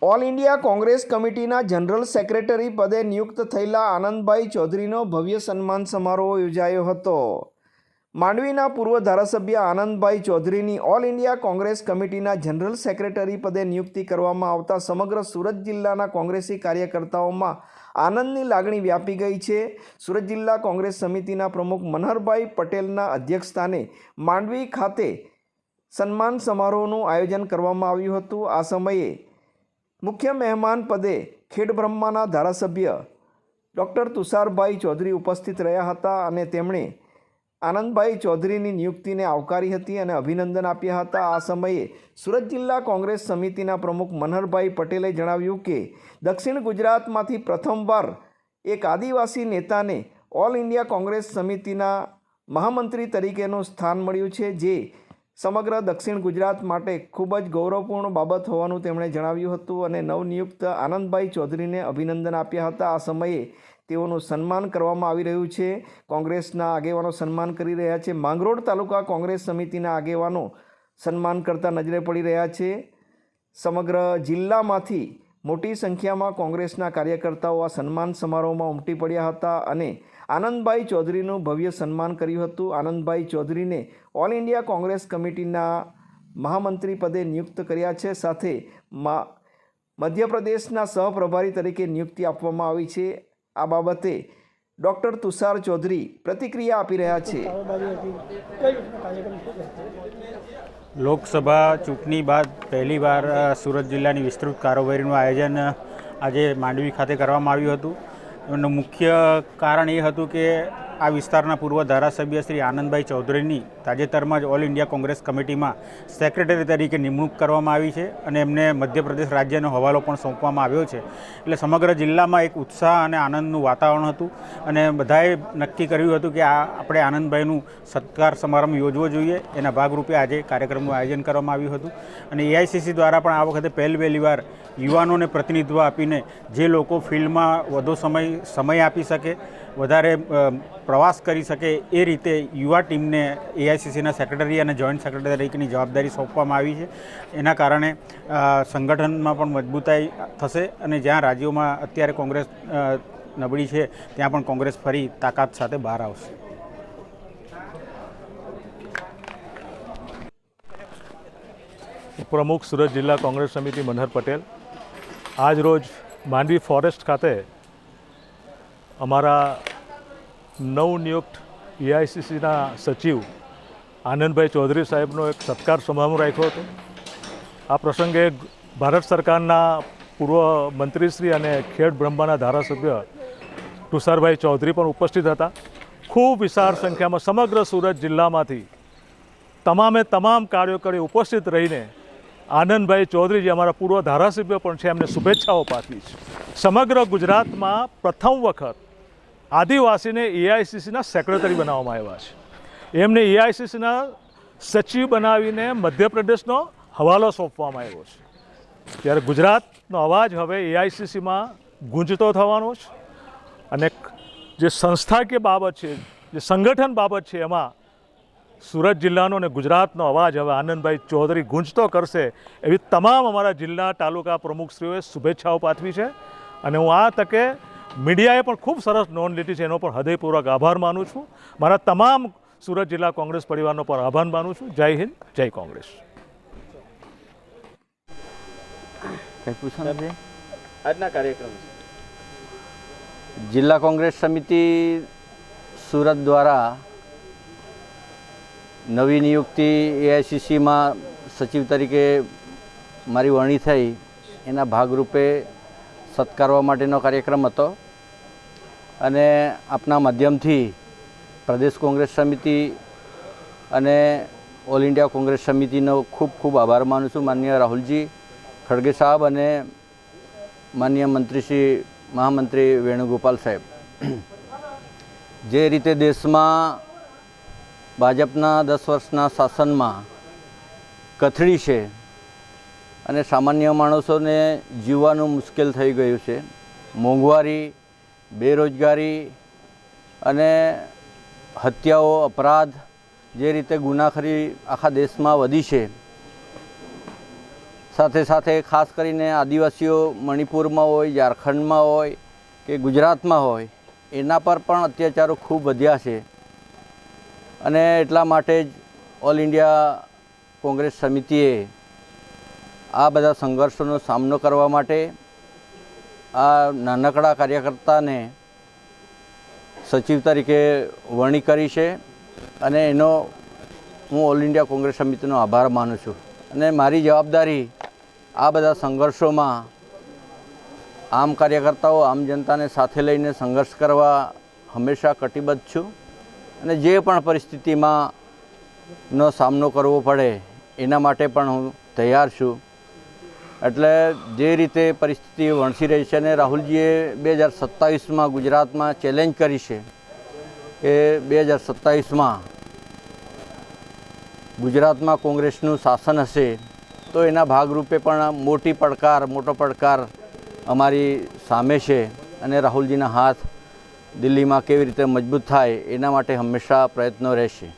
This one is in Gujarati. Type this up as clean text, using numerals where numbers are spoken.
ઓલ ઇન્ડિયા કોંગ્રેસ કમિટીના જનરલ સેક્રેટરી પદે નિયુક્ત થયેલા આનંદભાઈ ચૌધરીનો ભવ્ય સન્માન સમારોહ યોજાયો હતો. માંડવીના પૂર્વ ધારાસભ્ય આનંદભાઈ ચૌધરીની ઓલ ઇન્ડિયા કોંગ્રેસ કમિટીના જનરલ સેક્રેટરી પદે નિયુક્તિ કરવામાં આવતા સમગ્ર સુરત જિલ્લાના કોંગ્રેસી કાર્યકર્તાઓમાં આનંદની લાગણી વ્યાપી ગઈ છે. સુરત જિલ્લા કોંગ્રેસ સમિતિના પ્રમુખ મનહરભાઈ પટેલના અધ્યક્ષસ્થાને માંડવી ખાતે સન્માન સમારોહનું આયોજન કરવામાં આવ્યું હતું. આ સમયે મુખ્ય મહેમાન પદે ખેડબ્રહ્માના ધારાસભ્ય ડૉક્ટર તુષારભાઈ ચૌધરી ઉપસ્થિત રહ્યા હતા અને તેમણે આનંદભાઈ ચૌધરીની નિયુક્તિને આવકારી હતી અને અભિનંદન આપ્યા હતા. આ સમયે સુરત જિલ્લા કોંગ્રેસ સમિતિના પ્રમુખ મનહરભાઈ પટેલે જણાવ્યું કે દક્ષિણ ગુજરાતમાંથી પ્રથમવાર એક આદિવાસી નેતાને ઓલ ઇન્ડિયા કોંગ્રેસ સમિતિના મહામંત્રી તરીકેનું સ્થાન મળ્યું છે, જે સમગ્ર દક્ષિણ ગુજરાત માટે ખૂબ જ ગૌરવપૂર્ણ બાબત હોવાનું તેમણે જણાવ્યું હતું અને નવનિયુક્ત આનંદભાઈ ચૌધરીને અભિનંદન આપ્યા હતા. આ સમયે તેઓનું સન્માન કરવામાં આવી રહ્યું છે. કોંગ્રેસના આગેવાનો સન્માન કરી રહ્યા છે. માંગરોળ તાલુકા કોંગ્રેસ સમિતિના આગેવાનો સન્માન કરતા નજરે પડી રહ્યા છે. સમગ્ર જિલ્લામાંથી મોટી સંખ્યામાં કોંગ્રેસના કાર્યકર્તાઓ આ સન્માન સમારોહમાં ઉમટી પડ્યા હતા અને આનંદભાઈ ચૌધરીનું ભવ્ય સન્માન કર્યું હતું. આનંદભાઈ ચૌધરીને ઓલ ઇન્ડિયા કોંગ્રેસ કમિટીના મહામંત્રી પદે નિયુક્ત કર્યા છે. સાથે મધ્યપ્રદેશના સહપ્રભારી તરીકે નિયુક્તિ આપવામાં આવી છે. આ બાબતે ડૉક્ટર તુષાર ચૌધરી પ્રતિક્રિયા આપી રહ્યા છે. લોકસભા ચૂંટણી બાદ પહેલીવાર સુરત જિલ્લાની વિસ્તૃત કારોબારીનું આયોજન આજે માંડવી ખાતે કરવામાં આવ્યું હતું. એનું મુખ્ય કારણ એ હતું કે આ વિસ્તારના પૂર્વ ધારાસભ્ય શ્રી આનંદભાઈ ચૌધરીની તાજેતરમાં જ ઓલ ઇન્ડિયા કોંગ્રેસ કમિટીમાં સેક્રેટરી તરીકે નિમણૂક કરવામાં આવી છે અને એમને મધ્યપ્રદેશ રાજ્યનો હવાલો પણ સોંપવામાં આવ્યો છે. એટલે સમગ્ર જિલ્લામાં એક ઉત્સાહ અને આનંદનું વાતાવરણ હતું અને બધાએ નક્કી કર્યું હતું કે આપણે આનંદભાઈનું સત્કાર સમારંભ યોજવો જોઈએ. એના ભાગરૂપે આજે કાર્યક્રમનું આયોજન કરવામાં આવ્યું હતું અને એઆઈસીસી દ્વારા પણ આ વખતે પહેલી વાર યુવાનોને પ્રતિનિધિત્વ આપીને જે લોકો ફિલ્ડમાં વધુ સમય આપી શકે, વધારે પ્રવાસ કરી શકે એ રીતે યુવા ટીમને એઆઈસીસીના સેક્રેટરી અને જોઈન્ટ સેક્રેટરી તરીકેની જવાબદારી સોંપવામાં આવી છે. એના કારણે સંગઠનમાં પણ મજબૂતાઈ થશે અને જ્યાં રાજ્યોમાં અત્યારે કોંગ્રેસ નબળી છે ત્યાં પણ કોંગ્રેસ ફરી તાકાત સાથે બહાર આવશે. પ્રમુખ સુરત જિલ્લા કોંગ્રેસ સમિતિ મનહર પટેલ આજ રોજ માંડવી ફોરેસ્ટ ખાતે અમારા નવનિયુક્ત એઆઈસીસીના સચિવ આનંદભાઈ ચૌધરી સાહેબનો એક સત્કાર સમારોહ રાખ્યો હતો. આ પ્રસંગે ભારત સરકારના પૂર્વ મંત્રીશ્રી અને ખેડબ્રહ્માના ધારાસભ્ય તુષારભાઈ ચૌધરી પણ ઉપસ્થિત હતા. ખૂબ વિશાળ સંખ્યામાં સમગ્ર સુરત જિલ્લામાંથી તમામે તમામ કાર્યકરો ઉપસ્થિત રહીને આનંદભાઈ ચૌધરી જે અમારા પૂર્વ ધારાસભ્ય પણ છે એમને શુભેચ્છાઓ પાઠવી છે. સમગ્ર ગુજરાતમાં પ્રથમ વખત આદિવાસીને એઆઈસીસીના સેક્રેટરી બનાવવામાં આવ્યા છે. એમને એઆઈસીસીના સચિવ બનાવીને મધ્યપ્રદેશનો હવાલો સોંપવામાં આવ્યો છે. ત્યારે ગુજરાતનો અવાજ હવે એઆઈસીસીમાં ગુંજતો થવાનો છે અને જે સંસ્થાકીય બાબત છે, જે સંગઠન બાબત છે, એમાં સુરત જિલ્લાનો અને ગુજરાતનો અવાજ હવે આનંદભાઈ ચૌધરી ગુંજતો કરશે એવી તમામ અમારા જિલ્લા તાલુકા પ્રમુખશ્રીઓએ શુભેચ્છાઓ પાઠવી છે. અને હું આ તકે મીડિયાએ પણ ખૂબ સરસ નોંધ લીધી છે એનો પણ હૃદયપૂર્વક આભાર માનું છું. મારા તમામ સુરત જિલ્લા કોંગ્રેસ પરિવારનો પણ આભાર માનું છું. જય હિન્દ, જય કોંગ્રેસ. આજના કાર્યક્રમ જિલ્લા કોંગ્રેસ સમિતિ સુરત દ્વારા નવી નિયુક્તિ એઆઈસીસીમાં સચિવ તરીકે મારી વરણી થઈ એના ભાગરૂપે સત્કારવા માટેનો કાર્યક્રમ હતો અને આપના માધ્યમથી પ્રદેશ કોંગ્રેસ સમિતિ અને ઓલ ઇન્ડિયા કોંગ્રેસ સમિતિનો ખૂબ ખૂબ આભાર માનું છું. માનનીય રાહુલજી ખડગે સાહેબ અને માનનીય મંત્રી શ્રી મહામંત્રી વેણુગોપાલ સાહેબ, જે રીતે દેશમાં ભાજપના 10 વર્ષના શાસનમાં કથળી છે અને સામાન્ય માણસોને જીવવાનું મુશ્કેલ થઈ ગયું છે. મોંઘવારી, બેરોજગારી અને હત્યાઓ, અપરાધ જે રીતે ગુનાખોરી આખા દેશમાં વધી છે, સાથે સાથે ખાસ કરીને આદિવાસીઓ મણિપુરમાં હોય, ઝારખંડમાં હોય કે ગુજરાતમાં હોય, એના પર પણ અત્યાચારો ખૂબ વધ્યા છે. અને એટલા માટે જ ઓલ ઇન્ડિયા કોંગ્રેસ સમિતિએ આ બધા સંઘર્ષોનો સામનો કરવા માટે આ નાનકડા કાર્યકર્તાને સચિવ તરીકે વરણી કરી છે. અને એનો હું ઓલ ઇન્ડિયા કોંગ્રેસ સમિતિનો આભાર માનું છું. અને મારી જવાબદારી આ બધા સંઘર્ષોમાં આમ કાર્યકર્તાઓ, આમ જનતાને સાથે લઈને સંઘર્ષ કરવા હંમેશા કટિબદ્ધ છું. અને જે પણ પરિસ્થિતિમાં નો સામનો કરવો પડે એના માટે પણ હું તૈયાર છું. એટલે જે રીતે પરિસ્થિતિ વણસી રહી છે, અને રાહુલજીએ 2027માં ગુજરાતમાં ચેલેન્જ કરી છે કે 2027માં ગુજરાતમાં કોંગ્રેસનું શાસન હશે, તો એના ભાગરૂપે પણ મોટો પડકાર અમારી સામે છે. અને રાહુલજીના હાથ દિલ્હીમાં કેવી રીતે મજબૂત થાય એના માટે હંમેશા પ્રયત્નો રહેશે.